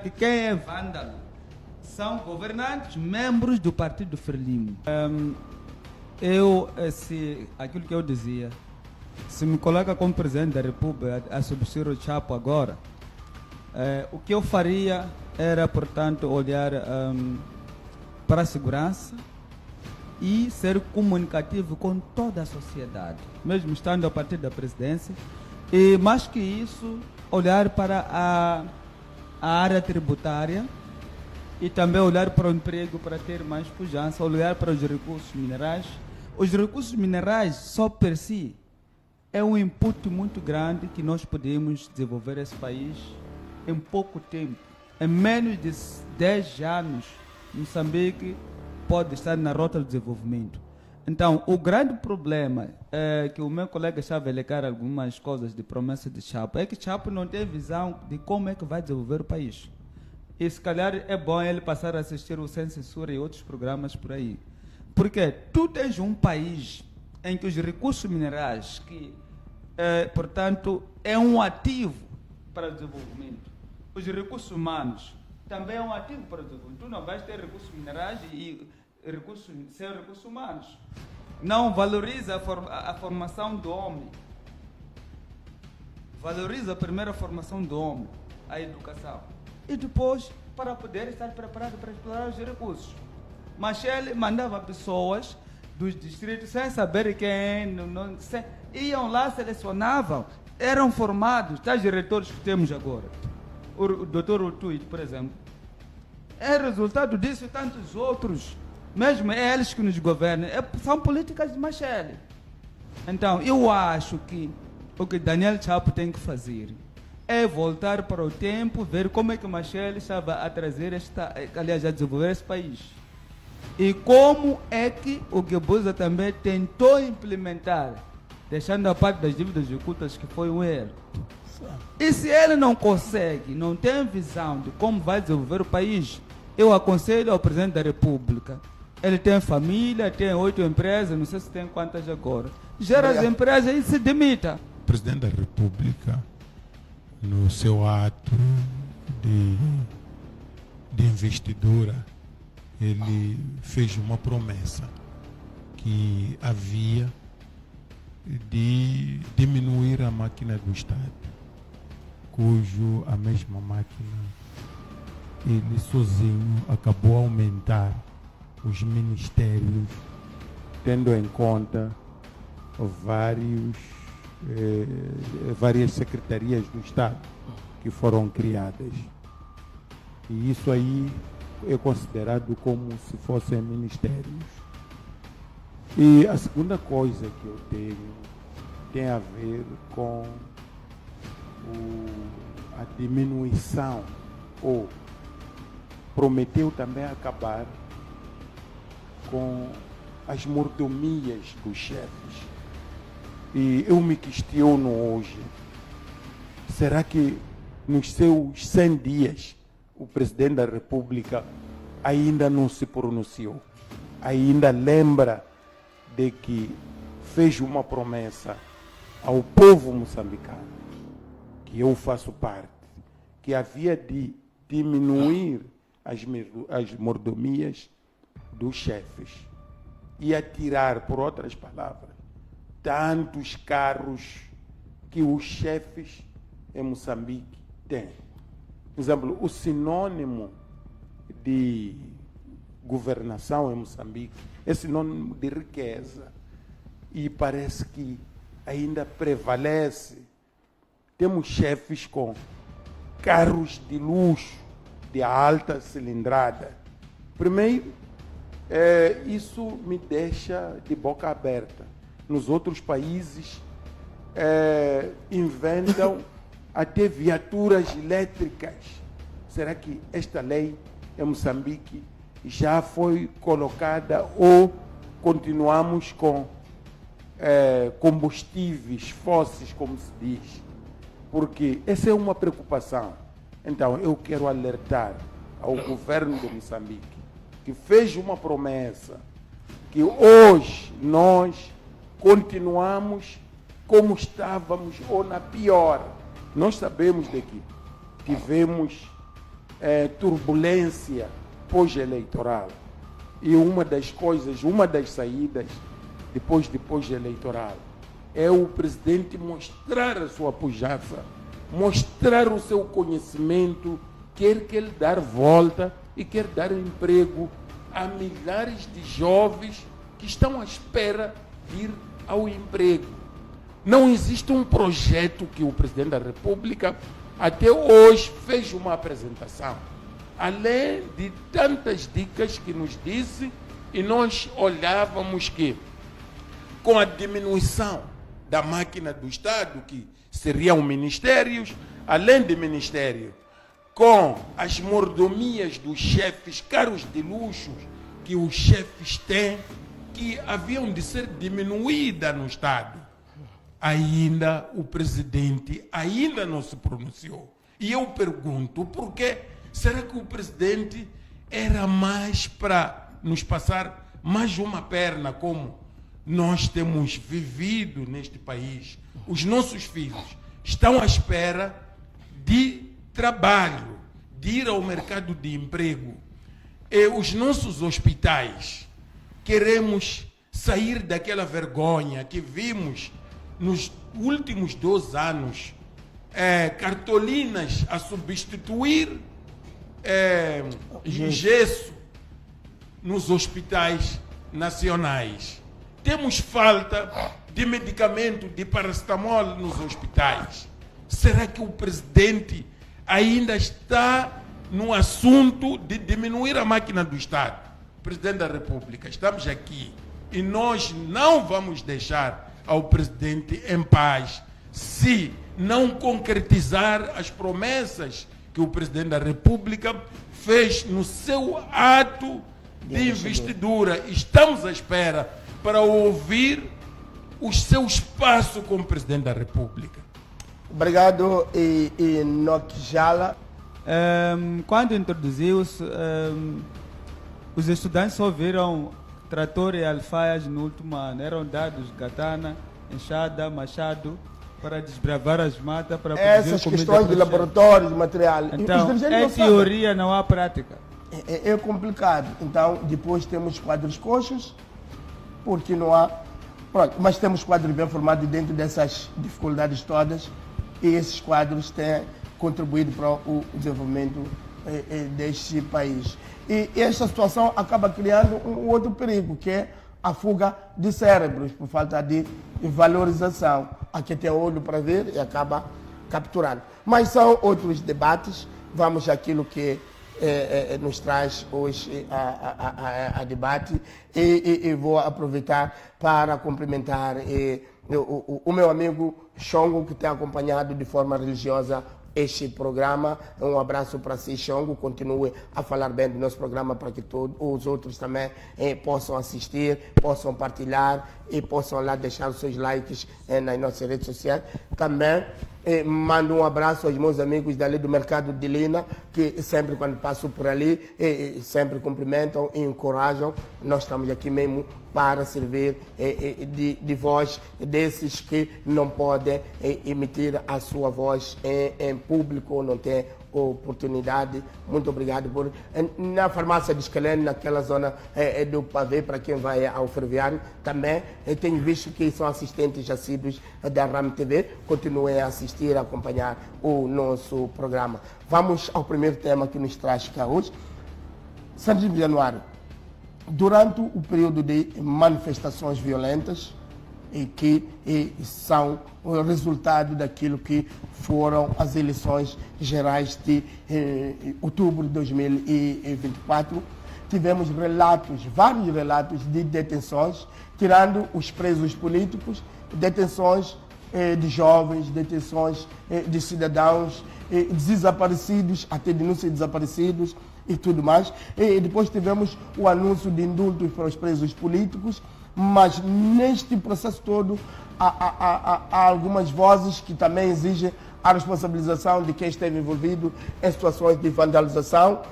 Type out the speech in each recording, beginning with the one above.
que quem é vândalo são governantes, membros do Partido Frelimo. Aquilo que eu dizia, se me coloca como Presidente da República a substituir o Chapo agora, o que eu faria era, portanto, olhar para a segurança e ser comunicativo com toda a sociedade, mesmo estando a partir da presidência, e mais que isso, olhar para a área tributária e também olhar para o emprego para ter mais pujança, olhar para os recursos minerais. Os recursos minerais, só per si, é um input muito grande que nós podemos desenvolver esse país em pouco tempo. Em menos de 10 anos, Moçambique pode estar na rota do desenvolvimento. Então, o grande problema é que o meu colega estava a elecar algumas coisas de promessa de Chapo, é que Chapo não tem visão de como é que vai desenvolver o país. E se calhar é bom ele passar a assistir o Sem Censura e outros programas por aí. Porque tu tens um país em que os recursos minerais, que, portanto, é um ativo para o desenvolvimento. Os recursos humanos também é um ativo para o desenvolvimento. Tu não vais ter recursos minerais e sem recursos humanos. Não valoriza a formação do homem. Valoriza a primeira formação do homem, a educação. E depois, para poder estar preparado para explorar os recursos. Mas ele mandava pessoas dos distritos sem saber quem, iam lá, selecionavam, eram formados, tais diretores que temos agora. O doutor Utuit, por exemplo. É resultado disso e tantos outros. Mesmo é eles que nos governam, são políticas de Machel. Então, eu acho que o que Daniel Chapo tem que fazer é voltar para o tempo, ver como é que Machel estava a trazer a desenvolver esse país. E como é que o Guebuza também tentou implementar, deixando a parte das dívidas ocultas, que foi um erro. E se ele não consegue, não tem visão de como vai desenvolver o país, eu aconselho ao Presidente da República. Ele tem família, tem 8 empresas, não sei se tem quantas agora. Gera as empresas e se demita. O Presidente da República, no seu ato de investidura, ele fez uma promessa que havia de diminuir a máquina do Estado, cujo a mesma máquina ele sozinho acabou a aumentar os ministérios, tendo em conta várias secretarias do Estado que foram criadas. E isso aí é considerado como se fossem ministérios. E a segunda coisa que eu tenho tem a ver com a diminuição, ou prometeu também acabar com as mordomias dos chefes. E eu me questiono hoje, será que nos seus 100 dias o Presidente da República ainda não se pronunciou? Ainda lembra de que fez uma promessa ao povo moçambicano, que eu faço parte, que havia de diminuir as mordomias dos chefes e a tirar, por outras palavras, tantos carros que os chefes em Moçambique têm. Por exemplo, o sinônimo de governação em Moçambique é sinônimo de riqueza. E parece que ainda prevalece. Temos chefes com carros de luxo, de alta cilindrada. Primeiro, isso me deixa de boca aberta. Nos outros países, inventam até viaturas elétricas. Será que esta lei em Moçambique já foi colocada ou continuamos com combustíveis fósseis, como se diz? Porque essa é uma preocupação. Então, eu quero alertar ao governo de Moçambique, que fez uma promessa, que hoje nós continuamos como estávamos ou na pior. Nós sabemos de que tivemos turbulência pós-eleitoral. E uma das coisas, uma das saídas depois de pós-eleitoral é o presidente mostrar a sua pujança, mostrar o seu conhecimento, quer que ele dar volta e quer dar emprego a milhares de jovens que estão à espera de ir ao emprego. Não existe um projeto que o presidente da República até hoje fez uma apresentação, além de tantas dicas que nos disse, e nós olhávamos que com a diminuição da máquina do Estado, que seriam ministérios, além de ministério, com as mordomias dos chefes, carros de luxo que os chefes têm, que haviam de ser diminuídas no Estado, ainda o presidente ainda não se pronunciou. E eu pergunto, por que será que o presidente era mais para nos passar mais uma perna, como nós temos vivido neste país? Os nossos filhos estão à espera de trabalho, de ir ao mercado de emprego. E os nossos hospitais, queremos sair daquela vergonha que vimos nos últimos 2 anos, cartolinas a substituir gesso nos hospitais nacionais. Temos falta de medicamento, de paracetamol nos hospitais. Será que o presidente ainda está no assunto de diminuir a máquina do Estado? Presidente da República, estamos aqui e nós não vamos deixar ao presidente em paz se não concretizar as promessas que o presidente da República fez no seu ato de investidura. Estamos à espera para ouvir os seus passos como presidente da República. Obrigado, Nokjala. Quando introduziu-se, os estudantes só viram trator e alfaias no último ano. Eram dados katana, enxada, machado, para desbravar as matas, para produzir essas comida questões de para laboratório, de material. Então, é teoria, não há prática. É complicado. Então, depois temos quadros coxos, porque não há... Pronto, mas temos quadros bem formados dentro dessas dificuldades todas, e esses quadros têm contribuído para o desenvolvimento deste país. E esta situação acaba criando um outro perigo, que é a fuga de cérebros, por falta de valorização. Aqui tem olho para ver e acaba capturando. Mas são outros debates. Vamos àquilo que nos traz hoje a debate, e vou aproveitar para cumprimentar o meu amigo Xongo, que tem acompanhado de forma religiosa este programa. Um abraço para si, Xongo. Continue a falar bem do nosso programa para que todos os outros também possam assistir, possam partilhar e possam lá deixar os seus likes nas nossas redes sociais. Também mando um abraço aos meus amigos dali do Mercado de Lina, que sempre quando passo por ali, sempre cumprimentam e encorajam. Nós estamos aqui mesmo para servir de voz desses que não podem emitir a sua voz em público, ou não têm oportunidade. Muito obrigado por... Na farmácia de Escalene, naquela zona do Pavê, para quem vai ao ferroviário, também tenho visto que são assistentes assíduos da RAM TV. Continuem a assistir, a acompanhar o nosso programa. Vamos ao primeiro tema que nos traz cá hoje. Santos de Januário. Durante o período de manifestações violentas, e que são o resultado daquilo que foram as eleições gerais de outubro de 2024, tivemos relatos, vários relatos de detenções, tirando os presos políticos, detenções de jovens, detenções de cidadãos desaparecidos, até denúncias de desaparecidos e tudo mais. E depois tivemos o anúncio de indultos para os presos políticos, mas neste processo todo há algumas vozes que também exigem a responsabilização de quem esteve envolvido em situações de vandalização.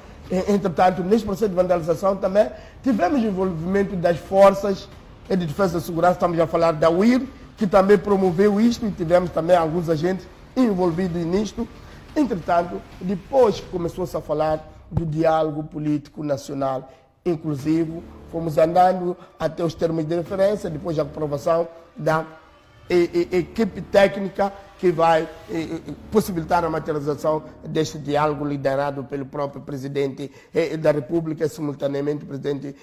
Entretanto, neste processo de vandalização também tivemos envolvimento das forças de defesa e segurança. Estamos a falar da UIR, que também promoveu isto, e tivemos também alguns agentes envolvidos nisto. Entretanto, depois que começou-se a falar do diálogo político nacional inclusivo, fomos andando até os termos de referência, depois da aprovação da equipe técnica que vai possibilitar a materialização deste diálogo liderado pelo próprio presidente da República e simultaneamente presidente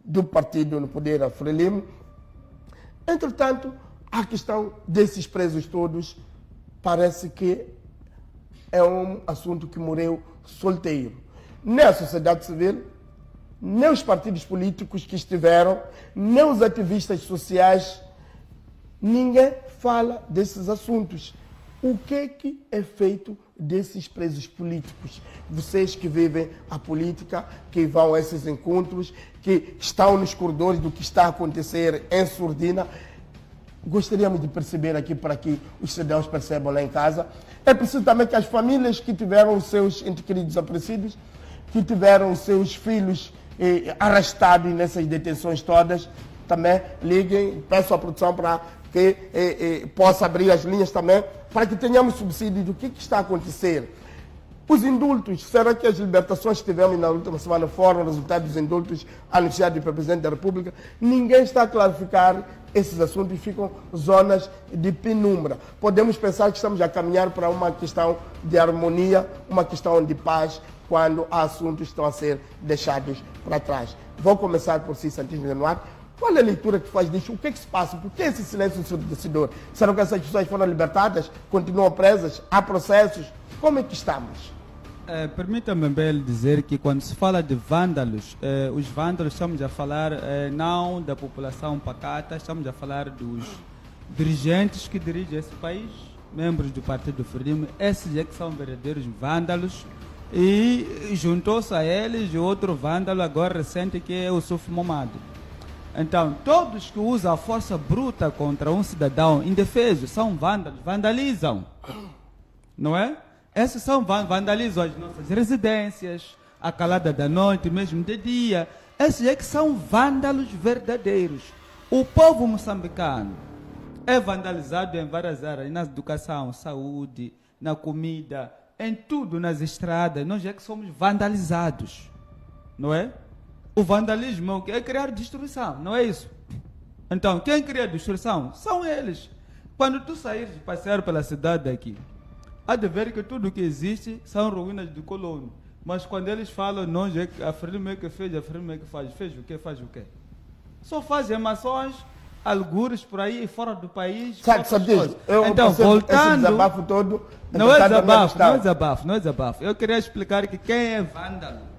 do partido no poder, a Frelimo. Entretanto, a questão desses presos todos parece que é um assunto que morreu solteiro. Nem a sociedade civil, nem os partidos políticos que estiveram, nem os ativistas sociais, ninguém fala desses assuntos. O que é feito desses presos políticos? Vocês que vivem a política, que vão a esses encontros, que estão nos corredores do que está a acontecer em surdina, gostaríamos de perceber aqui para que os cidadãos percebam lá em casa. É preciso também que as famílias que tiveram os seus entes queridos desaparecidos, que tiveram os seus filhos arrastados nessas detenções todas, também liguem, peço à produção para que possa abrir as linhas também, para que tenhamos subsídio do que está a acontecer. Os indultos, será que as libertações que tivemos na última semana foram resultado dos indultos anunciados pelo Presidente da República? Ninguém está a clarificar esses assuntos e ficam zonas de penumbra. Podemos pensar que estamos a caminhar para uma questão de harmonia, uma questão de paz, quando assuntos estão a ser deixados para trás. Vou começar por si, Santíssimo Januário. Qual é a leitura que faz disso? O que se passa? Por que esse silêncio ensurdecedor? Será que essas pessoas foram libertadas? Continuam presas? Há processos? Como é que estamos? Permita-me bem dizer que quando se fala de vândalos, os vândalos estamos a falar não da população pacata, estamos a falar dos dirigentes que dirigem esse país, membros do Partido Frelimo. Esses é que são verdadeiros vândalos. E juntou-se a eles outro vândalo agora recente que é o Suf Momado. Então, todos que usam a força bruta contra um cidadão indefeso são vândalos, vandalizam, não é? Esses são vandalizam as nossas residências, a calada da noite, mesmo de dia. Esses é que são vândalos verdadeiros. O povo moçambicano é vandalizado em várias áreas, na educação, saúde, na comida, em tudo, nas estradas. Nós é que somos vandalizados, não é? O vandalismo é o quê? É criar destruição, não é isso? Então, quem cria destruição são eles. Quando tu saíres de passear pela cidade aqui, há de ver que tudo que existe são ruínas do colono. Mas quando eles falam, nós é que a Frelimo é que fez, a Frelimo é que faz. Fez o quê? Faz o quê? Só faz emações, algures por aí, fora do país. Sabe disso? Então, voltando... Esse desabafo todo... Não é desabafo, não é desabafo, não é desabafo. Eu queria explicar que quem é vândalo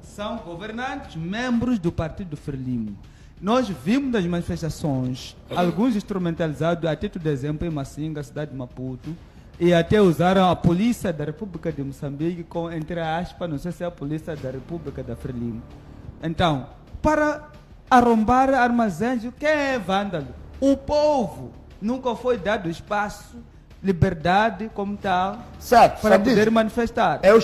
são governantes, membros do Partido Frelimo. Nós vimos nas manifestações, alguns instrumentalizados, a título de exemplo, em Massinga, cidade de Maputo, e até usaram a polícia da República de Moçambique, com, entre aspas, não sei se é a polícia da República da Frelimo. Então, para arrombar armazéns, quem é vândalo? O povo. Nunca foi dado espaço, liberdade como tal, certo, para poder manifestar. É o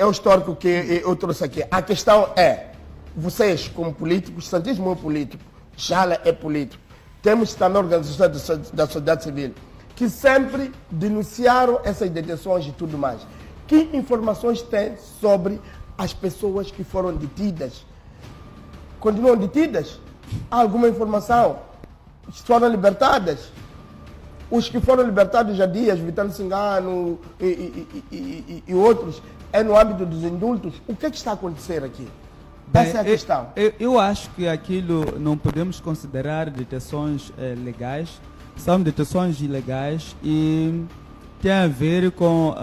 histórico que eu trouxe aqui. A questão é, vocês como políticos, Santíssimo é político, Jala é político, temos também organizações da sociedade civil, que sempre denunciaram essas detenções e tudo mais. Que informações tem sobre as pessoas que foram detidas? Continuam detidas? Há alguma informação? Foram libertadas? Os que foram libertados há dias, Vitano Singano e outros, é no âmbito dos indultos. O que está a acontecer aqui? Essa é a questão. Eu acho que aquilo não podemos considerar detenções legais, são detenções ilegais e tem a ver com...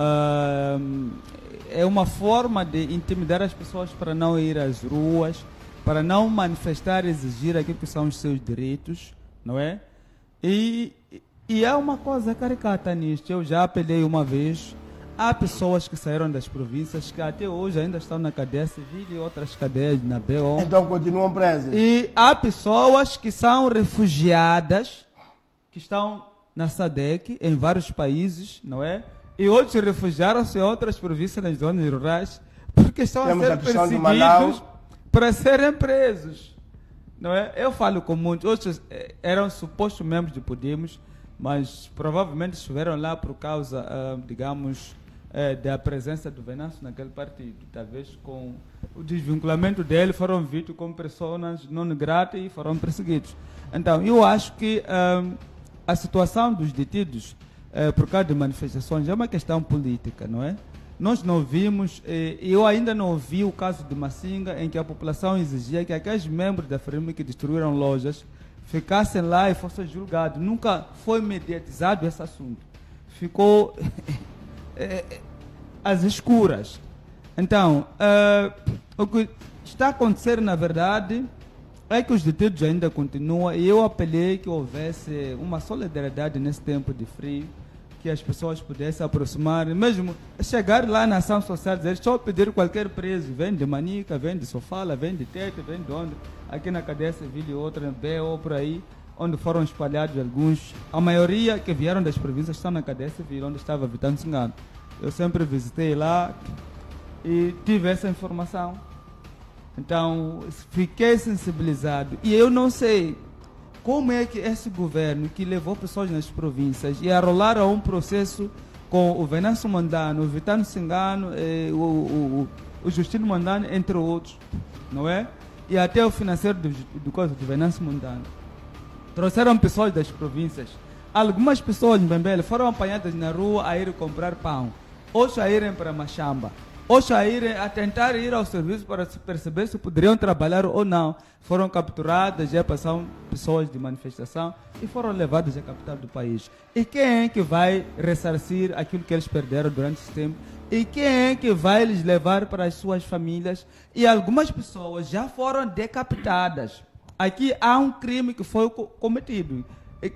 é uma forma de intimidar as pessoas para não ir às ruas, para não manifestar e exigir aquilo que são os seus direitos, não é? E há uma coisa caricata nisto. Eu já apelei uma vez. Há pessoas que saíram das províncias que até hoje ainda estão na cadeia civil e outras cadeias na BO. Então continuam presas. E há pessoas que são refugiadas, que estão na SADC, em vários países, não é? E outros refugiaram-se em outras províncias, nas zonas rurais, porque estão a ser perseguidos para serem presos, não é? Eu falo com muitos, outros eram supostos membros de Podemos, mas provavelmente estiveram lá por causa, digamos, da presença do Venâncio naquele partido. Talvez com o desvinculamento dele foram vistos como pessoas não gratas e foram perseguidos. Então, eu acho que a situação dos detidos por causa de manifestações é uma questão política, não é? Nós não vimos, eu ainda não ouvi o caso de Massinga, em que a população exigia que aqueles membros da FREMI que destruíram lojas ficassem lá e fossem julgados. Nunca foi mediatizado esse assunto. Ficou às escuras. Então, o que está acontecendo, na verdade, é que os detidos ainda continuam, e eu apelei que houvesse uma solidariedade nesse tempo de frio, que as pessoas pudessem se aproximar, mesmo chegar lá na ação social, dizer, só pedir qualquer preso, vem de Manica, vem de Sofala, vem de Tete, vem de onde, aqui na cadeia civil e outra, B ou por aí, onde foram espalhados alguns, a maioria que vieram das províncias estão na cadeia civil, onde estava Vitano Singano. Eu sempre visitei lá e tive essa informação. Então, fiquei sensibilizado. E eu não sei como é que esse governo que levou pessoas nas províncias e arrolaram um processo com o Venâncio Mondlane, o Vitano Singano, o Justino Mondlane, entre outros, não é? E até o financeiro do Venâncio Mondlane. Trouxeram pessoas das províncias. Algumas pessoas em Bembele foram apanhadas na rua a ir comprar pão, outros a irem para Machamba, outros a tentar ir ao serviço para se perceber se poderiam trabalhar ou não. Foram capturadas, já passaram pessoas de manifestação e foram levadas à capital do país. E quem é que vai ressarcir aquilo que eles perderam durante esse tempo? E quem é que vai lhes levar para as suas famílias? E algumas pessoas já foram decapitadas. Aqui há um crime que foi cometido,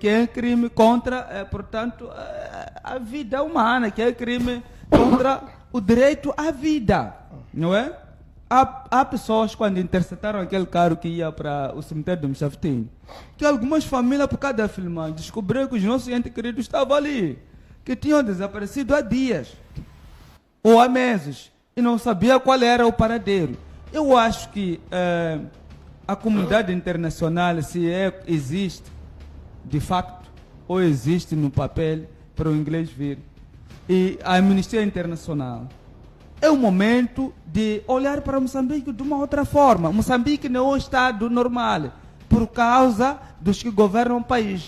que é crime contra, portanto, a vida humana, que é crime contra o direito à vida, não é? Há pessoas, quando interceptaram aquele carro que ia para o cemitério do Mchaftim, que algumas famílias, por causa da filmagem, descobriram que os nossos entes queridos estavam ali, que tinham desaparecido há dias ou há meses, e não sabia qual era o paradeiro. Eu acho que a comunidade internacional, se existe de facto, ou existe no papel, para o inglês vir, e a Amnistia Internacional, é o momento de olhar para Moçambique de uma outra forma. Moçambique não é um estado normal, por causa dos que governam o país.